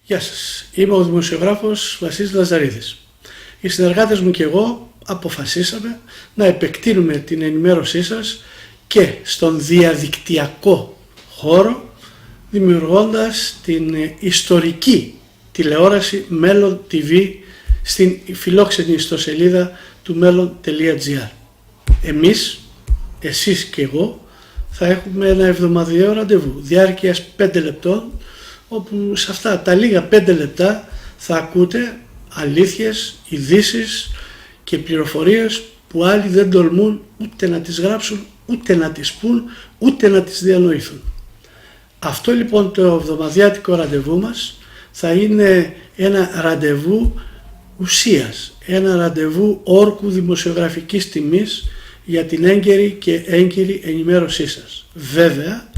Γεια σας, είμαι ο δημοσιογράφος Βασίλης Λαζαρίδης. Οι συνεργάτες μου και εγώ αποφασίσαμε να επεκτείνουμε την ενημέρωσή σας και στον διαδικτυακό χώρο, δημιουργώντας την ιστορική τηλεόραση Μέλλον TV στην φιλόξενη ιστοσελίδα του μέλλον.gr. Εμείς, εσείς και εγώ, θα έχουμε ένα εβδομαδιαίο ραντεβού διάρκειας 5 λεπτών, όπου σε αυτά τα λίγα 5 λεπτά θα ακούτε αλήθειες, ειδήσεις και πληροφορίες που άλλοι δεν τολμούν ούτε να τις γράψουν, ούτε να τις πούν, ούτε να τις διανοηθούν. Αυτό λοιπόν το εβδομαδιάτικο ραντεβού μας θα είναι ένα ραντεβού ουσίας, ένα ραντεβού όρκου δημοσιογραφικής τιμής για την έγκαιρη και έγκυρη ενημέρωσή σας. Βέβαια,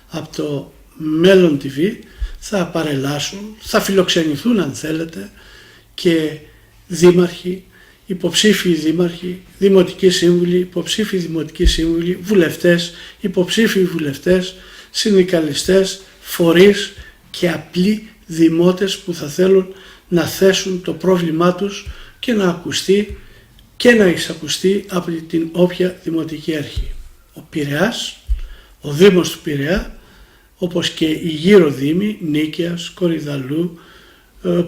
από το Μέλλον TV θα παρελάσουν, θα φιλοξενηθούν αν θέλετε και δήμαρχοι, υποψήφιοι δήμαρχοι, δημοτικοί σύμβουλοι, υποψήφιοι δημοτικοί σύμβουλοι, βουλευτές, υποψήφιοι βουλευτές, συνδικαλιστές, φορείς και απλοί δημότες που θα θέλουν να θέσουν το πρόβλημά τους και να ακουστεί και να εισακουστεί από την όποια δημοτική αρχή. Ο Πειραιάς, ο Δήμος του Πειραιά, όπως και οι γύρω δήμοι Νίκαιας, Κορυδαλλού,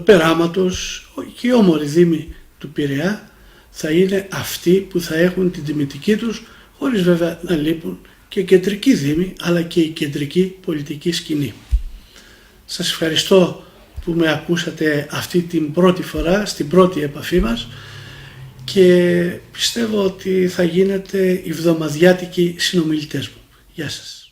Περάματος και οι όμοροι δήμοι του Πειραιά θα είναι αυτοί που θα έχουν την τιμητική τους, χωρίς βέβαια να λείπουν και κεντρικοί δήμοι αλλά και η κεντρική πολιτική σκηνή. Σας ευχαριστώ που με ακούσατε αυτή την πρώτη φορά, στην πρώτη επαφή μας, και πιστεύω ότι θα γίνετε οι εβδομαδιάτικοι συνομιλητές μου. Γεια σας.